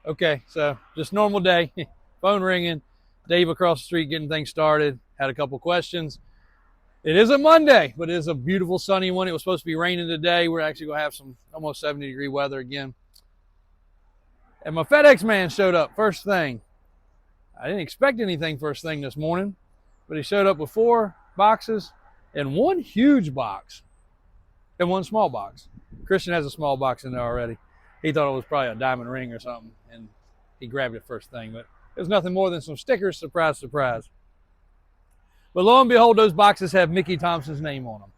Okay, so just normal day. Phone ringing. Dave across the street getting things started. Had a couple questions. It is a Monday, but it is a beautiful sunny one. It was supposed to be raining today. We're actually going to have some almost 70-degree weather again. And my FedEx man showed up first thing. I didn't expect anything first thing this morning, but he showed up with 4 boxes and 1 huge box and 1 small box. Christian has a small box in there already. He thought it was probably a diamond ring or something, and he grabbed it first thing, but it was nothing more than some stickers, surprise, surprise. But lo and behold, those boxes have Mickey Thompson's name on them,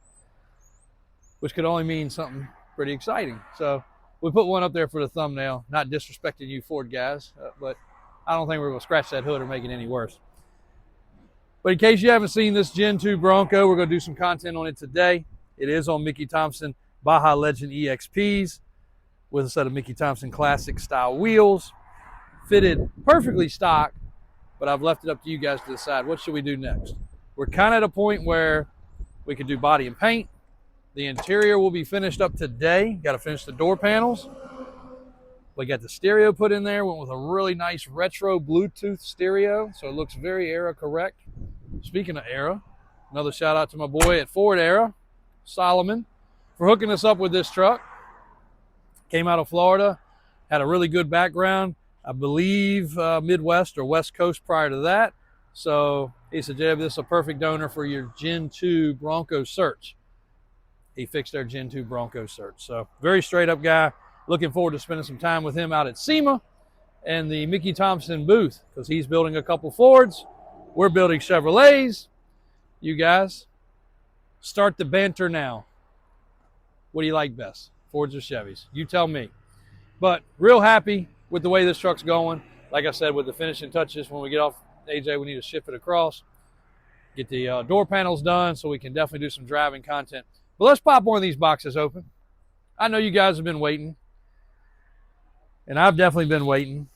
which could only mean something pretty exciting. So we put one up there for the thumbnail, not disrespecting you Ford guys, but I don't think we're going to scratch that hood or make it any worse. But in case you haven't seen this Gen 2 Bronco, we're going to do some content on it today. It is on Mickey Thompson Baja Legend EXPs with a set of Mickey Thompson classic style wheels, fitted perfectly stock, but I've left it up to you guys to decide what should we do next. We're kind of at a point where we could do body and paint. The interior will be finished up today. Got to finish the door panels. We got the stereo put in there, went with a really nice retro Bluetooth stereo, so it looks very era correct. Speaking of era, another shout out to my boy at Ford Era, Solomon, for hooking us up with this truck. Came out of Florida, had a really good background, I believe Midwest or West Coast prior to that. So he said, Jeb, this is a perfect donor for your Gen 2 Bronco search. He fixed our Gen 2 Bronco search. So very straight up guy. Looking forward to spending some time with him out at SEMA and the Mickey Thompson booth, because he's building a couple Fords. We're building Chevrolets. You guys, start the banter now. What do you like best, Fords or Chevys? You tell me. But real happy with the way this truck's going. Like I said, with the finishing touches, when we get off AJ, we need to ship it across, get the door panels done so we can definitely do some driving content. But let's pop one of these boxes open. I know you guys have been waiting, and I've definitely been waiting.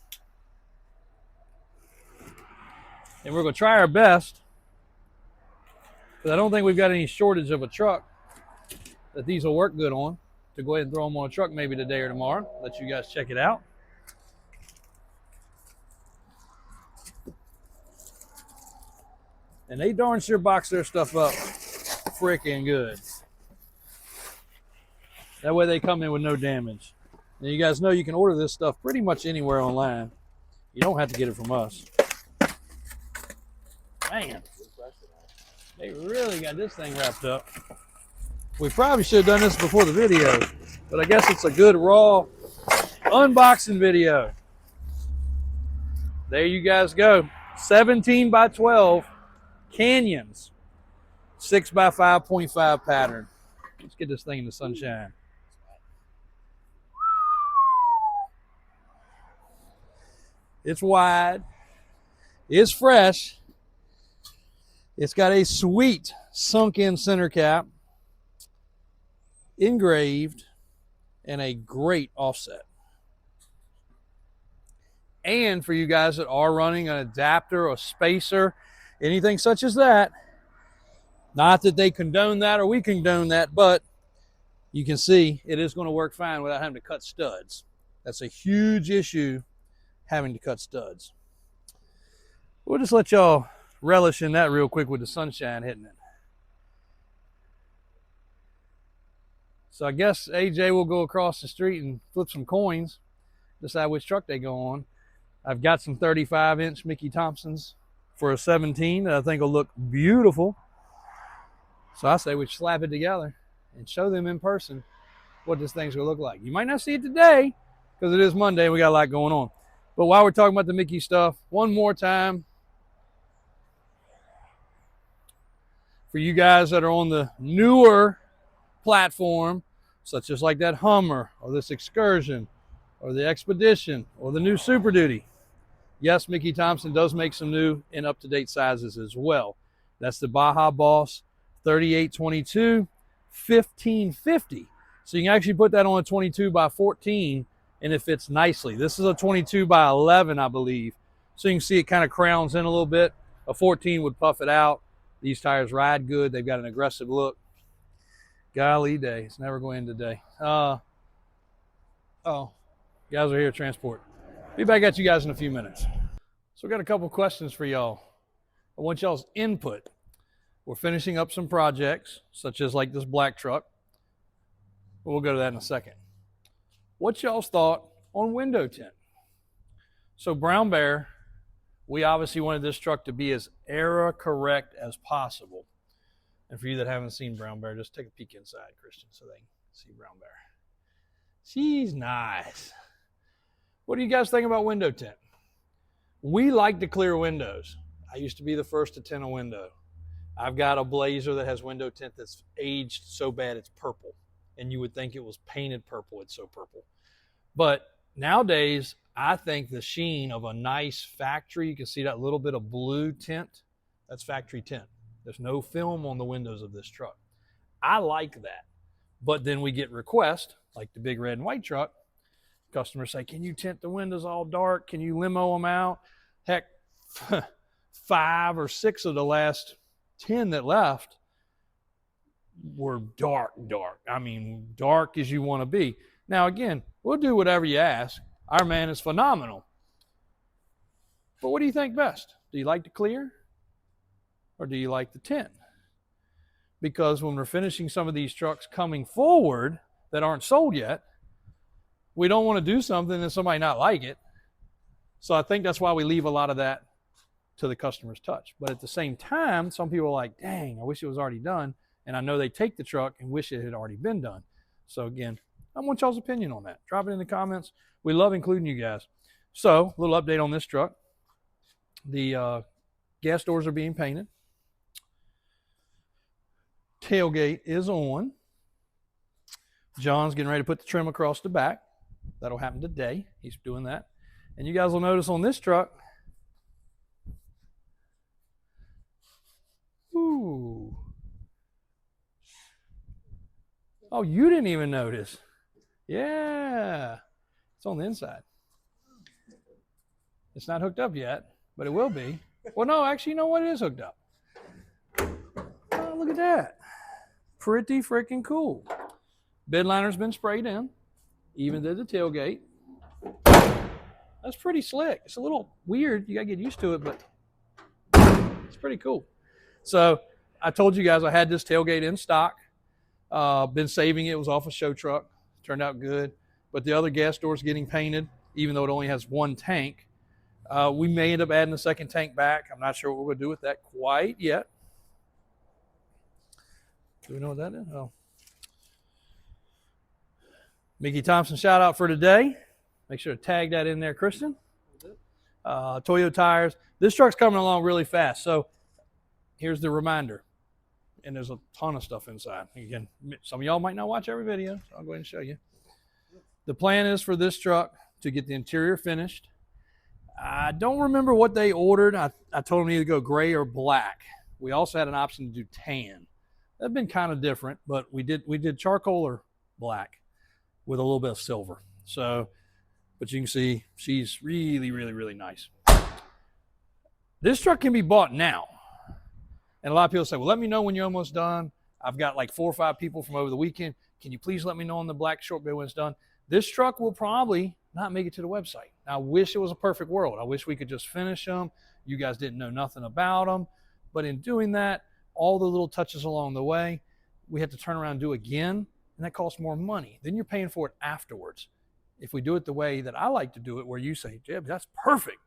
And we're going to try our best, because I don't think we've got any shortage of a truck that these will work good on, to go ahead and throw them on a truck maybe today or tomorrow. Let you guys check it out. And they darn sure box their stuff up freaking good. That way they come in with no damage. And you guys know you can order this stuff pretty much anywhere online. You don't have to get it from us. Man, they really got this thing wrapped up. We probably should have done this before the video, but I guess it's a good raw unboxing video. There you guys go. 17 by 12 Canyons, 6 by 5.5 pattern. Let's get this thing in the sunshine. It's wide. It's fresh. It's got a sweet sunk-in center cap, engraved, and a great offset. And for you guys that are running an adapter or spacer, anything such as that, not that they condone that or we condone that, but you can see it is going to work fine without having to cut studs. That's a huge issue, having to cut studs. We'll just let y'all relish in that real quick with the sunshine hitting it. So I guess AJ will go across the street and flip some coins, decide which truck they go on. I've got some 35-inch Mickey Thompsons for a 17 that I think will look beautiful. So I say we slap it together and show them in person what this thing's gonna look like. You might not see it today because it is Monday and we got a lot going on. But while we're talking about the Mickey stuff, one more time, for you guys that are on the newer platform, such as like that Hummer or this Excursion or the Expedition or the new Super Duty. Yes, Mickey Thompson does make some new and up-to-date sizes as well. That's the Baja Boss 3822 1550. So you can actually put that on a 22 by 14 and it fits nicely. This is a 22 by 11, I believe. So you can see it kind of crowns in a little bit. A 14 would puff it out. These tires ride good. They've got an aggressive look. Golly day, it's never going to end today. Oh, guys are here at transport. Be back at you guys in a few minutes. So we got a couple questions for y'all. I want y'all's input. We're finishing up some projects, such as like this black truck. We'll go to that in a second. What's y'all's thought on window tint? So Brown Bear, we obviously wanted this truck to be as era correct as possible. And for you that haven't seen Brown Bear, just take a peek inside, Christian, so they can see Brown Bear. She's nice. What do you guys think about window tint? We like to clear windows. I used to be the first to tint a window. I've got a Blazer that has window tint that's aged so bad it's purple. And you would think it was painted purple, it's so purple. But nowadays, I think the sheen of a nice factory, you can see that little bit of blue tint, that's factory tint. There's no film on the windows of this truck. I like that. But then we get requests, like the big red and white truck. Customers say, can you tint the windows all dark? Can you limo them out? Heck, 5 or 6 of the last 10 that left were dark. I mean, dark as you want to be. Now, again, we'll do whatever you ask. Our man is phenomenal. But what do you think best? Do you like the clear or do you like the tint? Because when we're finishing some of these trucks coming forward that aren't sold yet, we don't want to do something and somebody not like it. So I think that's why we leave a lot of that to the customer's touch. But at the same time, some people are like, dang, I wish it was already done. And I know they take the truck and wish it had already been done. So again, I want y'all's opinion on that. Drop it in the comments. We love including you guys. So a little update on this truck. The gas doors are being painted. Tailgate is on. John's getting ready to put the trim across the back. That'll happen today. He's doing that. And you guys will notice on this truck, ooh. Oh, you didn't even notice. Yeah. It's on the inside. It's not hooked up yet, but it will be. Well, no, actually, you know what? It is hooked up. Oh, look at that. Pretty freaking cool. Bed liner's been sprayed in. Even did the tailgate. That's pretty slick. It's a little weird. You got to get used to it, but it's pretty cool. So I told you guys I had this tailgate in stock. Been saving it. It was off a show truck. Turned out good. But the other gas door's getting painted, even though it only has one tank. We may end up adding a second tank back. I'm not sure what we're going to do with that quite yet. Do we know what that is? Oh. Mickey Thompson shout out for today. Make sure to tag that in there, Christian. Toyo tires. This truck's coming along really fast. So here's the reminder. And there's a ton of stuff inside. Again, some of y'all might not watch every video, so I'll go ahead and show you. The plan is for this truck to get the interior finished. I don't remember what they ordered. I told them either go gray or black. We also had an option to do tan. That'd been kind of different, but we did charcoal or black with a little bit of silver. So, but you can see she's really, really, really nice. This truck can be bought now. And a lot of people say, well, let me know when you're almost done. I've got like 4 or 5 people from over the weekend. Can you please let me know on the black short bed when it's done? This truck will probably not make it to the website. Now, I wish it was a perfect world. I wish we could just finish them. You guys didn't know nothing about them. But in doing that, all the little touches along the way, we had to turn around and do again. And that costs more money. Then you're paying for it afterwards. If we do it the way that I like to do it, where you say, Jeb, that's perfect.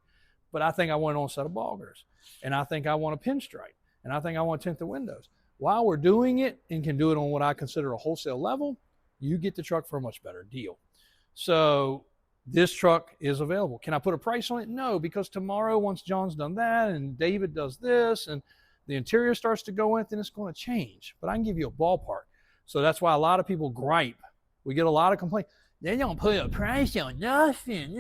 But I think I want it on a set of boggers. And I think I want a pinstripe. And I think I want to tint the windows. While we're doing it and can do it on what I consider a wholesale level, you get the truck for a much better deal. So this truck is available. Can I put a price on it? No, because tomorrow, once John's done that and David does this and the interior starts to go in, then it's going to change. But I can give you a ballpark. So that's why a lot of people gripe. We get a lot of complaints. They don't put a price on nothing.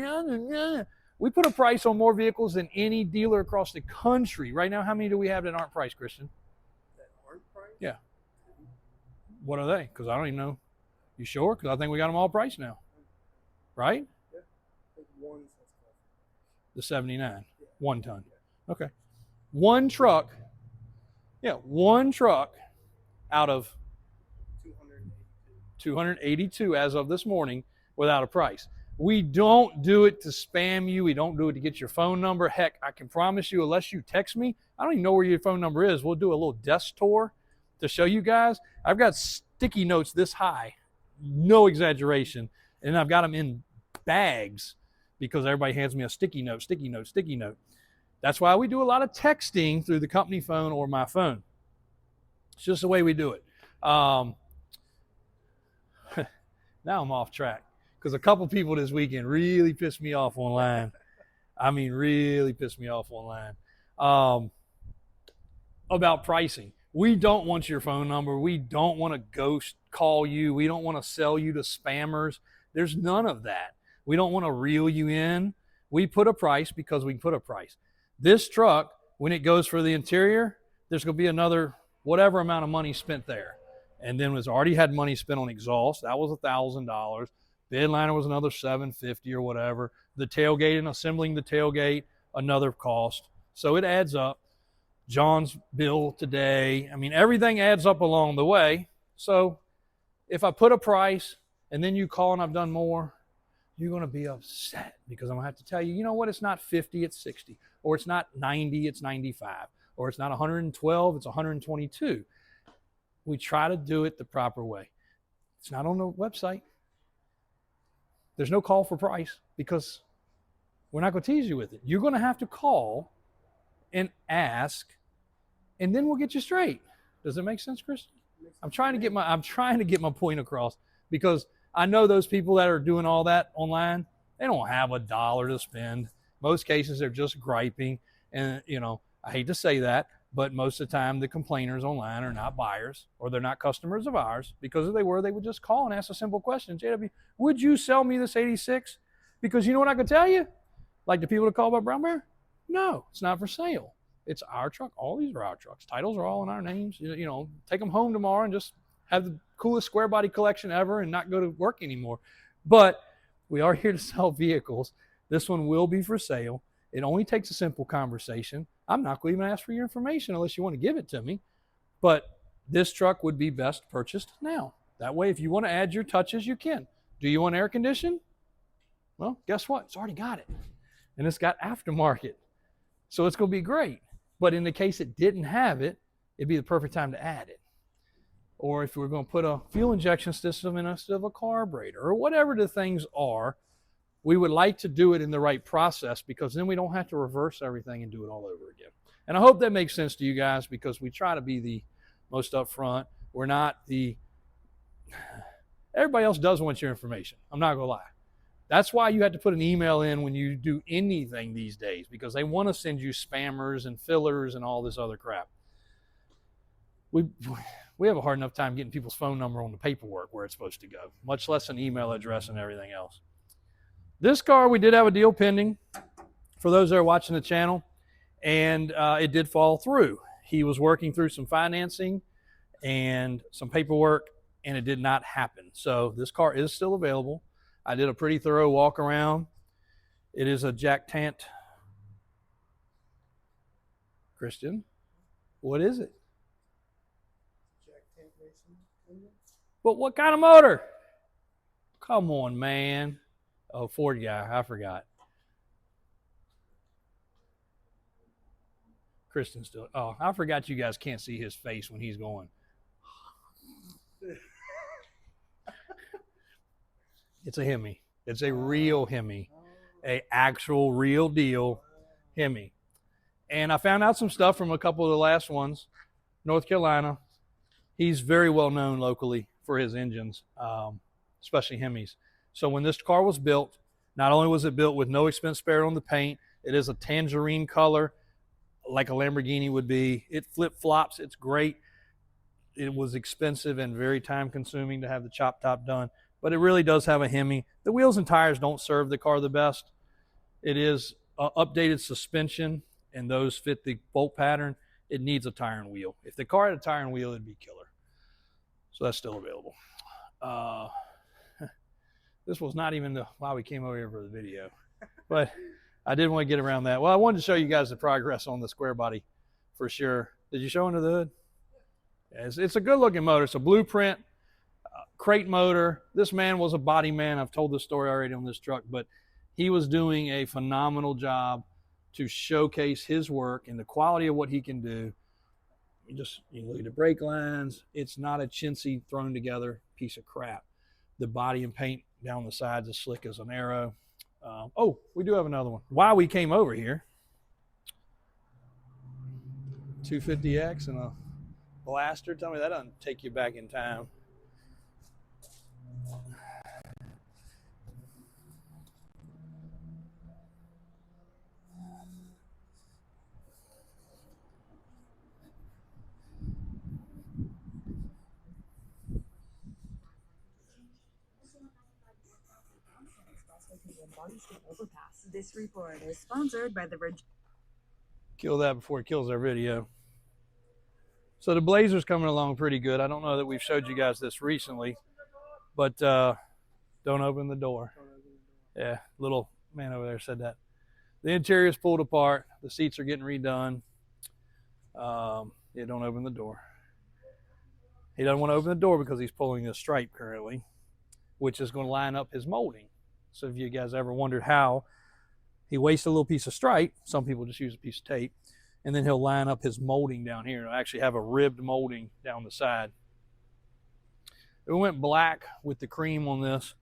We put a price on more vehicles than any dealer across the country. Right now, how many do we have that aren't priced, Christian? That aren't priced? Yeah. What are they? Because I don't even know. You sure? Because I think we got them all priced now. Right? Yeah. I think one's the 79. Yeah. 1 ton. Yeah. Okay. One truck. Yeah, one truck out of 282 as of this morning without a price. We don't do it to spam you. We don't do it to get your phone number. Heck, I can promise you, unless you text me, I don't even know where your phone number is. We'll do a little desk tour to show you guys. I've got sticky notes this high, no exaggeration, and I've got them in bags because everybody hands me a sticky note, sticky note, sticky note. That's why we do a lot of texting through the company phone or my phone. It's just the way we do it. Now I'm off track because a couple people this weekend really pissed me off online. I mean, really pissed me off online about pricing. We don't want your phone number. We don't want to ghost call you. We don't want to sell you to spammers. There's none of that. We don't want to reel you in. We put a price because we put a price. This truck, when it goes for the interior, there's going to be another whatever amount of money spent there. And then it's already had money spent on exhaust. That was $1,000. Bed liner was another $750 or whatever. The tailgate and assembling the tailgate, another cost. So it adds up. John's bill today. I mean, everything adds up along the way. So if I put a price and then you call and I've done more, you're going to be upset because I'm going to have to tell you, you know what, it's not 50, it's 60. Or it's not 90, it's 95. Or it's not 112, it's 122. We try to do it the proper way. It's not on the website. There's no call for price because we're not going to tease you with it. You're going to have to call and ask, and then we'll get you straight. Does that make sense, Chris? I'm trying to get my point across because I know those people that are doing all that online, they don't have $1 to spend. Most cases they're just griping, and you know, I hate to say that, but most of the time the complainers online are not buyers or they're not customers of ours, because if they were, they would just call and ask a simple question. JW, would you sell me this 86? Because you know what I could tell you? Like the people that call about Brown Bear? No, it's not for sale. It's our truck. All these are our trucks. Titles are all in our names. You know, take them home tomorrow and just have the coolest Squarebody collection ever and not go to work anymore. But we are here to sell vehicles. This one will be for sale. It only takes a simple conversation. I'm not going to even ask for your information unless you want to give it to me. But this truck would be best purchased now. That way, if you want to add your touches, you can. Do you want air conditioning? Well, guess what? It's already got it. And it's got aftermarket. So it's going to be great. But in the case it didn't have it, it'd be the perfect time to add it. Or if we're going to put a fuel injection system in instead of a carburetor, or whatever the things are, we would like to do it in the right process because then we don't have to reverse everything and do it all over again. And I hope that makes sense to you guys because we try to be the most upfront. We're not the... Everybody else does want your information. I'm not going to lie. That's why you have to put an email in when you do anything these days, because they want to send you spammers and fillers and all this other crap. We have a hard enough time getting people's phone number on the paperwork where it's supposed to go, much less an email address and everything else. This car, we did have a deal pending for those that are watching the channel, and it did fall through. He was working through some financing and some paperwork, and it did not happen. So this car is still available. I did a pretty thorough walk around. It is a Jack Tant. Christian, what is it? Jack Tant Racing. But what kind of motor? Come on, man. Oh, Ford guy, I forgot. Christian still. Oh, I forgot you guys can't see his face when he's going. It's a Hemi. It's a real Hemi, a actual real deal Hemi. And I found out some stuff from a couple of the last ones. North Carolina, he's very well known locally for his engines, especially Hemis. So when this car was built, not only was it built with no expense spared on the paint, it is a tangerine color like a Lamborghini would be. It flip-flops. It's great. It was expensive and very time consuming to have the chop top done. But it really does have a Hemi. The wheels and tires don't serve the car the best. It is updated suspension, and those fit the bolt pattern. It needs a tire and wheel. If the car had a tire and wheel, it'd be killer. So that's still available. This was not even why we came over here for the video. But I did want to get around that. Well, I wanted to show you guys the progress on the Squarebody for sure. Did you show under the hood? Yeah, it's a good-looking motor. It's a blueprint. crate motor. This man was a body man. I've told this story already on this truck, but he was doing a phenomenal job to showcase his work and the quality of what he can do. You look at the brake lines. It's not a chintzy thrown together piece of crap. The body and paint down the sides is slick as an arrow. Oh, we do have another one. While we came over here, 250X and a blaster. Tell me that doesn't take you back in time. This report is sponsored by the Virginia. Kill that before it kills our video. So the Blazer's coming along pretty good. I don't know that we've showed you guys this recently, but don't open the door. Yeah, little man over there said that. The interior's pulled apart. The seats are getting redone. Yeah, don't open the door. He doesn't want to open the door because he's pulling this stripe currently, which is going to line up his molding. So if you guys ever wondered how, he wastes a little piece of stripe. Some people just use a piece of tape. And then he'll line up his molding down here. It'll actually have a ribbed molding down the side. It went black with the cream on this.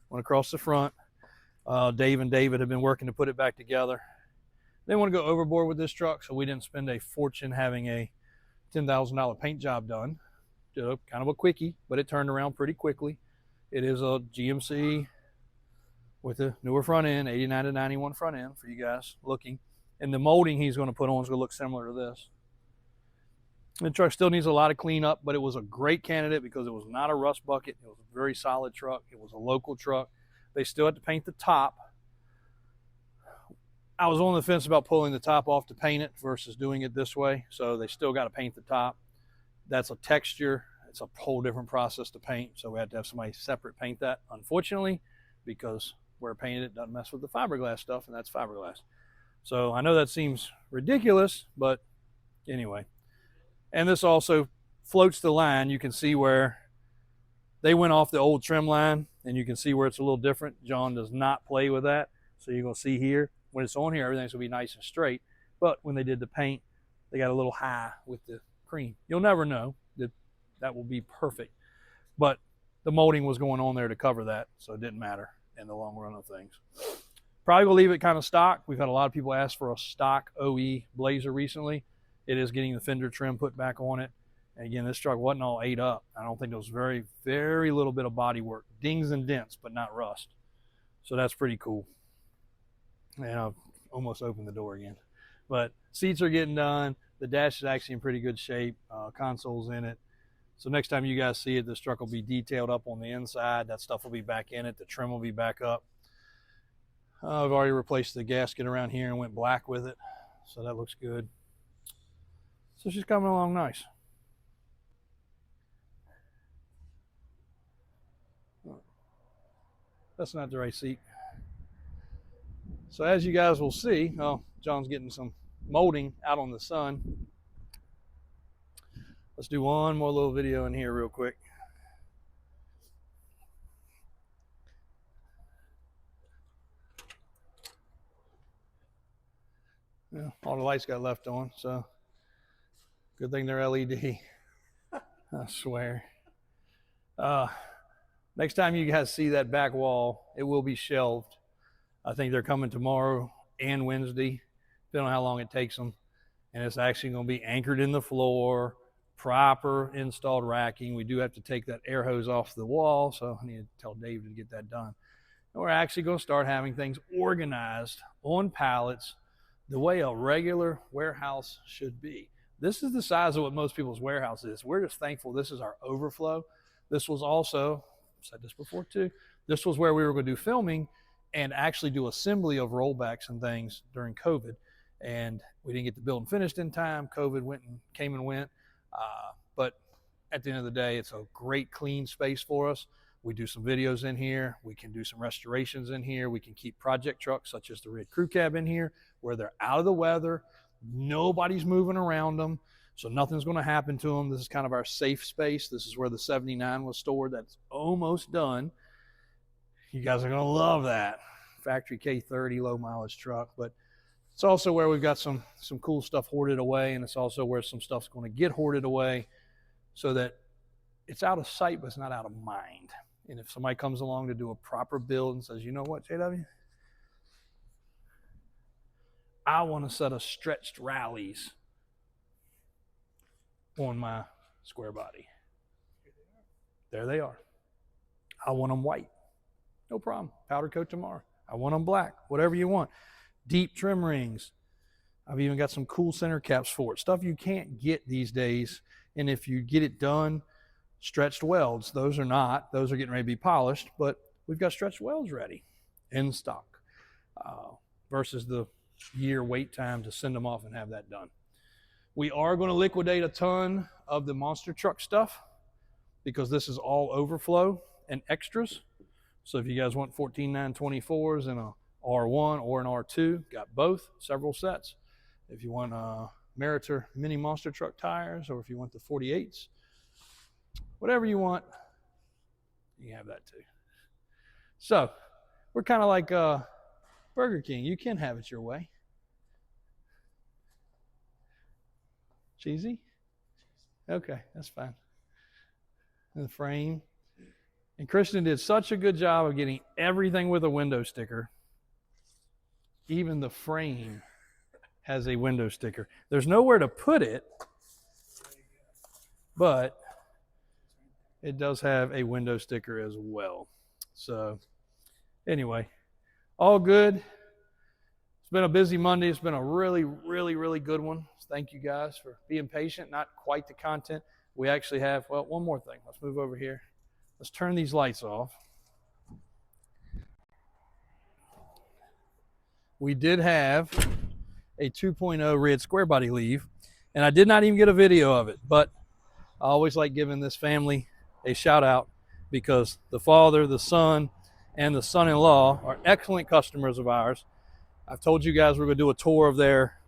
Went across the front. Dave and David have been working to put it back together. They want to go overboard with this truck, so we didn't spend a fortune having a $10,000 paint job done. Kind of a quickie, but it turned around pretty quickly. It is a GMC with a newer front end, 89 to 91 front end for you guys looking. And the molding he's going to put on is going to look similar to this. The truck still needs a lot of cleanup, but it was a great candidate because it was not a rust bucket. It was a very solid truck. It was a local truck. They still had to paint the top. I was on the fence about pulling the top off to paint it versus doing it this way. So they still got to paint the top. That's a texture. It's a whole different process to paint. So we had to have somebody separate paint that, unfortunately, because where it painted it doesn't mess with the fiberglass stuff, and that's fiberglass. So I know that seems ridiculous, but anyway. And this also floats the line. You can see where they went off the old trim line, and you can see where it's a little different. John does not play with that. So you're going to see here, when it's on here, everything's going to be nice and straight. But when they did the paint, they got a little high with the cream. You'll never know that that will be perfect. But the molding was going on there to cover that, so it didn't matter in the long run of things. Probably will leave it kind of stock. We've had a lot of people ask for a stock OE Blazer recently. It is getting the fender trim put back on it. And again, this truck wasn't all ate up. I don't think there was very, very little bit of body work. Dings and dents, but not rust. So that's pretty cool. And I've almost opened the door again. But seats are getting done. The dash is actually in pretty good shape. Console's in it. So next time you guys see it, this truck will be detailed up on the inside. That stuff will be back in it. The trim will be back up. I've already replaced the gasket around here and went black with it. So that looks good. So she's coming along nice. That's not the right seat. So as you guys will see, John's getting some molding out on the sun. Let's do one more little video in here real quick. Yeah, all the lights got left on, so good thing they're LED. I swear. Next time you guys see that back wall, it will be shelved. I think they're coming tomorrow and Wednesday, depending on how long it takes them. And it's actually going to be anchored in the floor, proper installed racking. We do have to take that air hose off the wall, so I need to tell Dave to get that done. And we're actually going to start having things organized on pallets the way a regular warehouse should be. This is the size of what most people's warehouse is. We're just thankful this is our overflow. This was also, I've said this before too, this was where we were going to do filming and actually do assembly of rollbacks and things during COVID. And we didn't get the building finished in time. COVID came and went. But at the end of the day, it's a great clean space for us. We do some videos in here. We can do some restorations in here. We can keep project trucks such as the Red Crew Cab in here where they're out of the weather. Nobody's moving around them. So nothing's going to happen to them. This is kind of our safe space. This is where the 79 was stored. That's almost done. You guys are going to love that. Factory K30 low mileage truck. But it's also where we've got some cool stuff hoarded away, and it's also where some stuff's going to get hoarded away so that it's out of sight, but it's not out of mind. And if somebody comes along to do a proper build and says, you know what, JW? I want a set of stretched rallies on my Squarebody. There they are. I want them white. No problem. Powder coat tomorrow. I want them black. Whatever you want. Deep trim rings. I've even got some cool center caps for it. Stuff you can't get these days. And if you get it done, stretched welds. Those are not. Those are getting ready to be polished. But we've got stretched welds ready in stock versus the year wait time to send them off and have that done. We are going to liquidate a ton of the monster truck stuff because this is all overflow and extras. So if you guys want 14.924s and a R1 or an R2, got both, several sets. If you want Meritor mini monster truck tires, or if you want the 48s, whatever you want, you can have that too. So we're kind of like Burger King. You can have it your way. Cheesy? Okay, that's fine. And the frame. And Christian did such a good job of getting everything with a window sticker. Even the frame has a window sticker. There's nowhere to put it, but it does have a window sticker as well. So anyway, all good. It's been a busy Monday. It's been a really, really, really good one. Thank you guys for being patient. Not quite the content. We actually have, well, one more thing. Let's move over here. Let's turn these lights off. We did have a 2.0 red Squarebody leave, and I did not even get a video of it, but I always like giving this family a shout out because the father, the son, and the son-in-law are excellent customers of ours. I've told you guys we're going to do a tour of their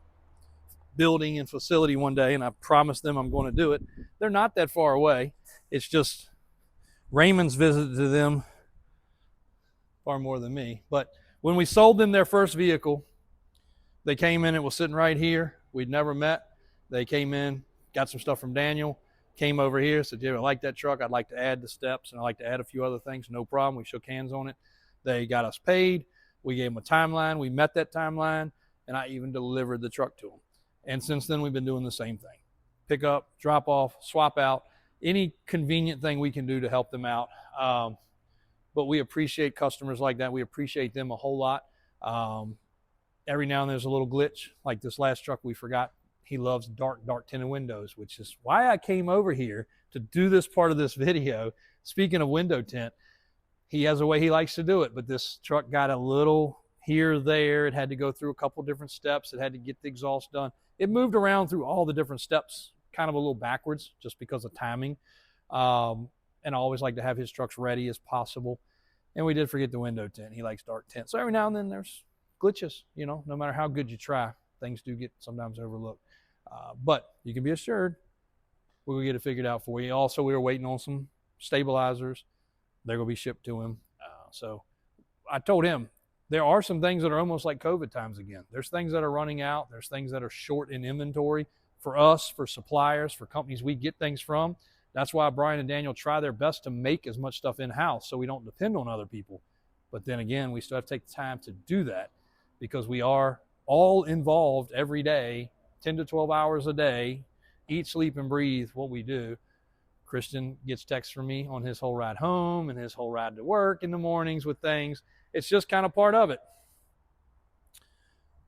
building and facility one day, and I promised them I'm going to do it. They're not that far away. It's just Raymond's visit to them far more than me. But when we sold them their first vehicle, they came in, it was sitting right here. We'd never met. They came in, got some stuff from Daniel, came over here, said, yeah, I like that truck. I'd like to add the steps, and I'd like to add a few other things. No problem. We shook hands on it. They got us paid. We gave them a timeline. We met that timeline, and I even delivered the truck to them. And since then, we've been doing the same thing. Pick up, drop off, swap out, any convenient thing we can do to help them out. But we appreciate customers like that. We appreciate them a whole lot. Every now and then there's a little glitch. Like this last truck, we forgot he loves dark tinted windows, which is why I came over here to do this part of this video. Speaking of window tint, he has a way he likes to do it, but this truck got a little here, there. It had to go through a couple different steps. It had to get the exhaust done. It moved around through all the different steps, kind of a little backwards just because of timing. And I always like to have his trucks ready as possible. And we did forget the window tint. He likes dark tint. So every now and then there's glitches, you know, no matter how good you try, things do get sometimes overlooked. But you can be assured we'll get it figured out for you. Also, we were waiting on some stabilizers. They're going to be shipped to him. So I told him there are some things that are almost like COVID times again. There's things that are running out. There's things that are short in inventory for us, for suppliers, for companies we get things from. That's why Brian and Daniel try their best to make as much stuff in-house so we don't depend on other people. But then again, we still have to take the time to do that because we are all involved every day, 10 to 12 hours a day, eat, sleep, and breathe what we do. Christian gets texts from me on his whole ride home and his whole ride to work in the mornings with things. It's just kind of part of it.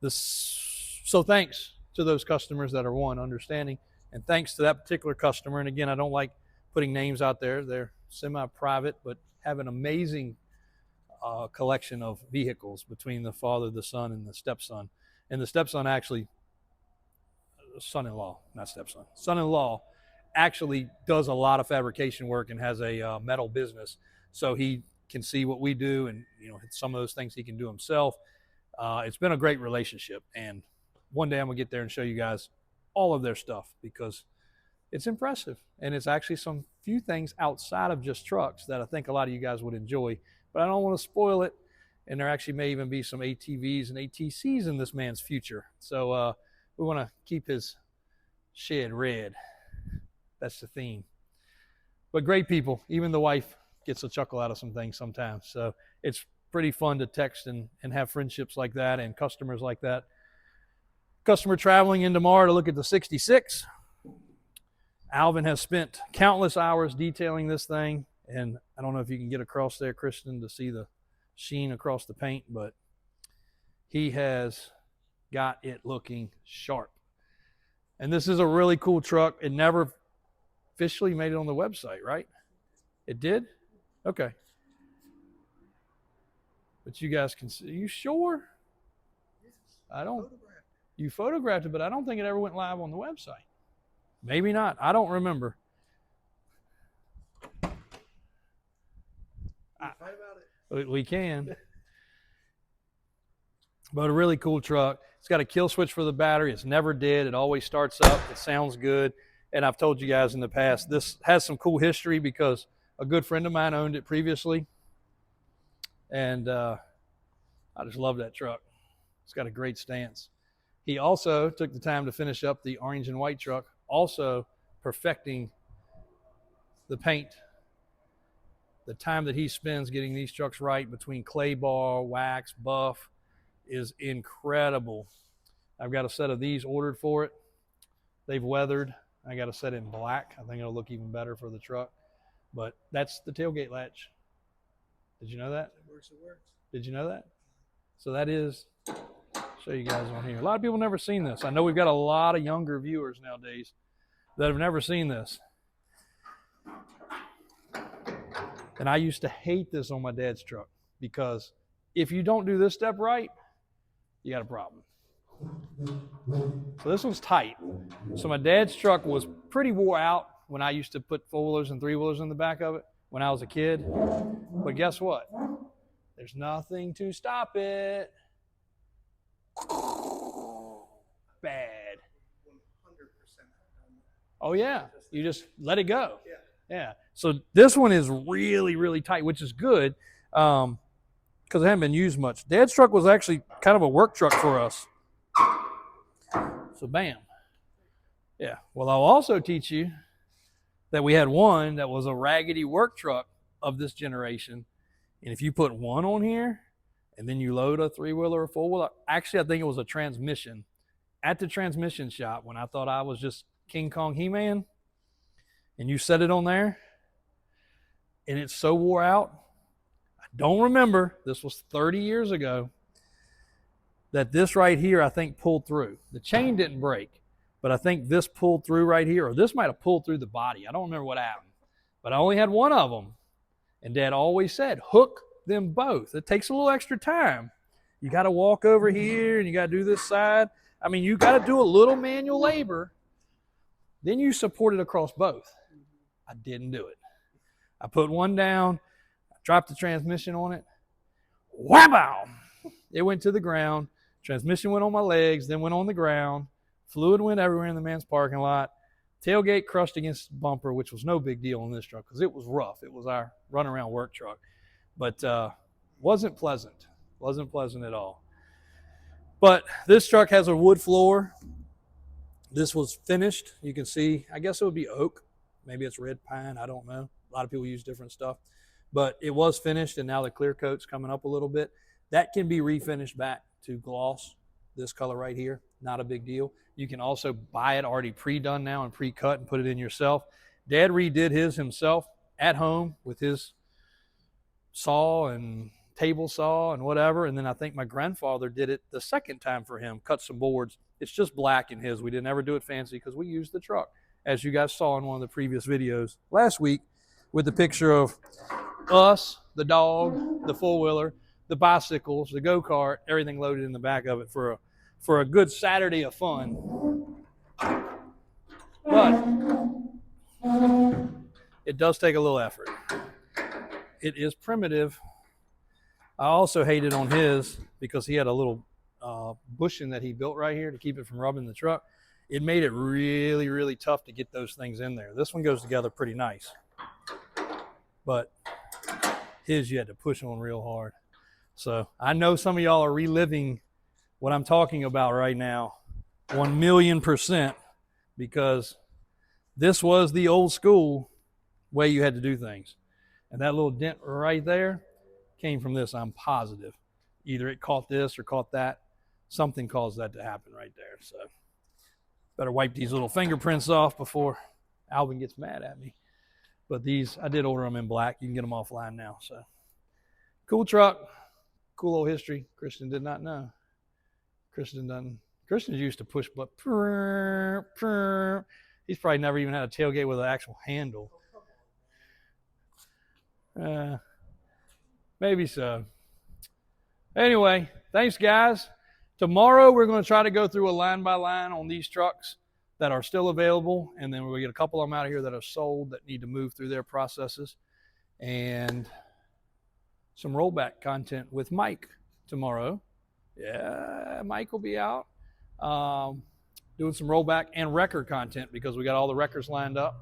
So thanks to those customers that are, one, understanding, and thanks to that particular customer. And again, I don't like putting names out there. They're semi-private, but have an amazing collection of vehicles between the father, the son, and the stepson. And the stepson actually, son-in-law, not stepson, son-in-law actually does a lot of fabrication work and has a metal business. So he can see what we do, and you know, some of those things he can do himself. It's been a great relationship, and one day I'm gonna get there and show you guys all of their stuff because it's impressive. And it's actually some few things outside of just trucks that I think a lot of you guys would enjoy. But I don't want to spoil it. And there actually may even be some ATVs and ATCs in this man's future. So we want to keep his shed red. That's the theme. But great people. Even the wife gets a chuckle out of some things sometimes. So it's pretty fun to text and have friendships like that and customers like that. Customer traveling in tomorrow to look at the 66. Alvin has spent countless hours detailing this thing. And I don't know if you can get across there, Kristen, to see the sheen across the paint, but he has got it looking sharp. And this is a really cool truck. It never officially made it on the website, right? It did? Okay. But you guys can see. Are you sure? Yes. I don't. Photographed. You photographed it, but I don't think it ever went live on the website. Maybe not. I don't remember. Fight about it. We can. But a really cool truck. It's got a kill switch for the battery. It's never dead. It always starts up. It sounds good. And I've told you guys in the past, this has some cool history because a good friend of mine owned it previously. And I just love that truck. It's got a great stance. He also took the time to finish up the orange and white truck, also perfecting the paint. The time that he spends getting these trucks right between clay bar, wax, buff is incredible. I've got a set of these ordered for it. They've weathered. I got a set in black. I think it'll look even better for the truck. But that's the tailgate latch. Did you know that? It works, it works. Did you know that? So that is, show you guys on here. A lot of people never seen this. I know we've got a lot of younger viewers nowadays that have never seen this. And I used to hate this on my dad's truck because if you don't do this step right, you got a problem. So this one's tight. So my dad's truck was pretty wore out when I used to put four-wheelers and three-wheelers in the back of it when I was a kid. But guess what? There's nothing to stop it. Bad. 100%. Oh, yeah. You just let it go. Yeah. Yeah. So this one is really, really tight, which is good because it hadn't been used much. Dad's truck was actually kind of a work truck for us. So bam. Yeah. Well, I'll also teach you that we had one that was a raggedy work truck of this generation. And if you put one on here and then you load a three-wheeler or four-wheeler, actually I think it was a transmission at the transmission shop when I thought I was just King Kong He-Man, and you set it on there and it's so wore out. I don't remember, this was 30 years ago, that this right here I think pulled through. The chain didn't break, but I think this pulled through right here, or this might have pulled through the body. I don't remember what happened, but I only had one of them. And Dad always said, hook them both. It takes a little extra time. You got to walk over here and you got to do this side. I mean, you got to do a little manual labor. Then you support it across both. I didn't do it. I put one down, I dropped the transmission on it. Wow! It went to the ground. Transmission went on my legs, then went on the ground. Fluid went everywhere in the man's parking lot. Tailgate crushed against the bumper, which was no big deal on this truck because it was rough. It was our runaround work truck. But wasn't pleasant. Wasn't pleasant at all. But this truck has a wood floor. This was finished. You can see, I guess it would be oak. Maybe it's red pine. I don't know. A lot of people use different stuff. But it was finished, and now the clear coat's coming up a little bit. That can be refinished back to gloss, this color right here. Not a big deal. You can also buy it already pre-done now and pre-cut and put it in yourself. Dad redid his himself at home with his saw and table saw and whatever. And then I think my grandfather did it the second time for him, cut some boards. It's just black in his. We didn't ever do it fancy because we used the truck, as you guys saw in one of the previous videos last week with the picture of us, the dog, the four-wheeler, the bicycles, the go-kart, everything loaded in the back of it for a good Saturday of fun. But it does take a little effort. It is primitive. I also hated on his because he had a little bushing that he built right here to keep it from rubbing the truck. it made it really, really tough to get those things in there. This one goes together pretty nice. But his, you had to push on real hard. So I know some of y'all are reliving what I'm talking about right now, 1,000,000%, because this was the old school way you had to do things. And that little dent right there came from this, I'm positive. Either it caught this or caught that. Something caused that to happen right there. So better wipe these little fingerprints off before Alvin gets mad at me. But these, I did order them in black. You can get them offline now. So cool truck, cool old history. Christian did not know. Christian's used to push, but he's probably never even had a tailgate with an actual handle. Maybe so. Anyway, thanks, guys. Tomorrow, we're going to try to go through a line by line on these trucks that are still available, and then we'll get a couple of them out of here that are sold that need to move through their processes, and some rollback content with Mike tomorrow. Yeah, Mike will be out doing some rollback and wrecker content because we got all the wreckers lined up.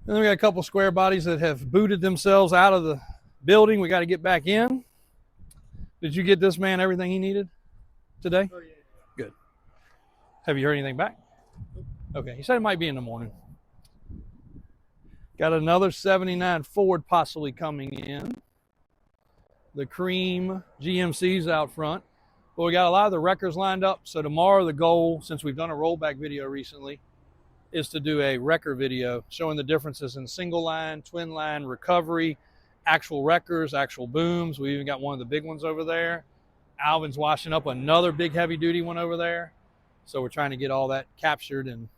And then we got a couple square bodies that have booted themselves out of the building. We got to get back in. Did you get this man everything he needed today? Oh, yeah. Good. Have you heard anything back? Okay. He said it might be in the morning. Got another 79 Ford possibly coming in. The cream GMC's out front. But we got a lot of the wreckers lined up. So tomorrow the goal, since we've done a rollback video recently, is to do a wrecker video showing the differences in single line, twin line, recovery, actual wreckers, actual booms. We even got one of the big ones over there. Alvin's washing up another big heavy duty one over there. So we're trying to get all that captured and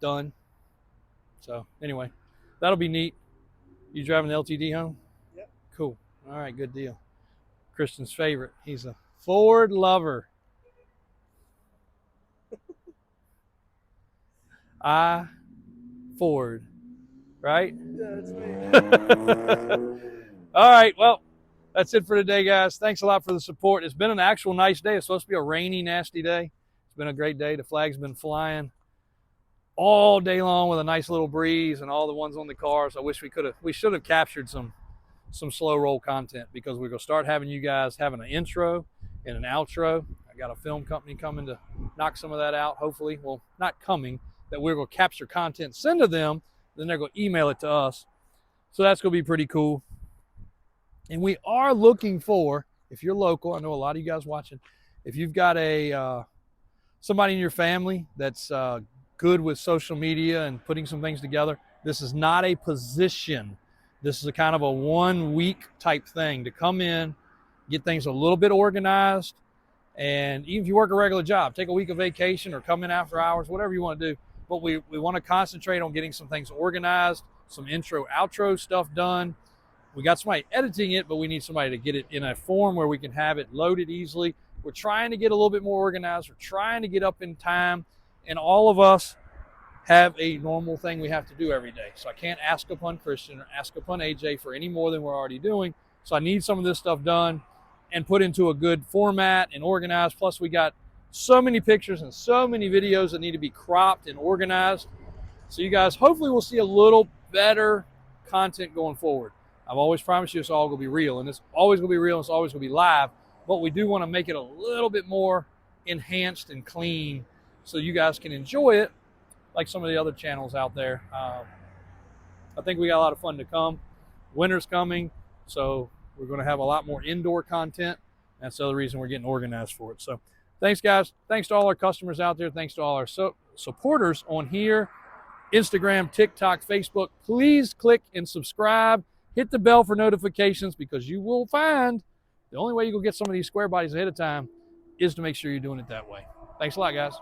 done. So anyway, that'll be neat. You driving the LTD home? Yep. Cool. All right, good deal. Christian's favorite. He's a Ford lover. Ford, right? Yeah, that's me. All right, well, that's it for today, guys. Thanks a lot for the support. It's been an actual nice day. It's supposed to be a rainy, nasty day. It's been a great day. The flag's been flying all day long with a nice little breeze and all the ones on the cars. I wish we should have captured some slow roll content because we're going to start having you guys having an intro and an outro. I got a film company coming to knock some of that out, hopefully. Well, not coming. That we're going to capture content, send to them, then they're going to email it to us. So that's going to be pretty cool. And we are looking for, if you're local, I know a lot of you guys watching, if you've got somebody in your family that's good with social media and putting some things together, this is not a position. This is a kind of a 1 week type thing to come in, get things a little bit organized, and even if you work a regular job, take a week of vacation or come in after hours, whatever you want to do. But we want to concentrate on getting some things organized, some intro, outro stuff done. We got somebody editing it, but we need somebody to get it in a form where we can have it loaded easily. We're trying to get a little bit more organized. We're trying to get up in time. And all of us have a normal thing we have to do every day. So I can't ask upon Christian or ask upon AJ for any more than we're already doing. So I need some of this stuff done and put into a good format and organized. Plus we got so many pictures and so many videos that need to be cropped and organized. So you guys hopefully will see a little better content going forward. I've always promised you it's all going to be real, and it's always going to be real, and it's always going to be live, but we do want to make it a little bit more enhanced and clean so you guys can enjoy it like some of the other channels out there. I think we got a lot of fun to come. Winter's coming, so we're going to have a lot more indoor content. That's the other reason we're getting organized for it. So thanks, guys. Thanks to all our customers out there. Thanks to all our supporters on here, Instagram, TikTok, Facebook. Please click and subscribe. Hit the bell for notifications because you will find the only way you can get some of these square bodies ahead of time is to make sure you're doing it that way. Thanks a lot, guys.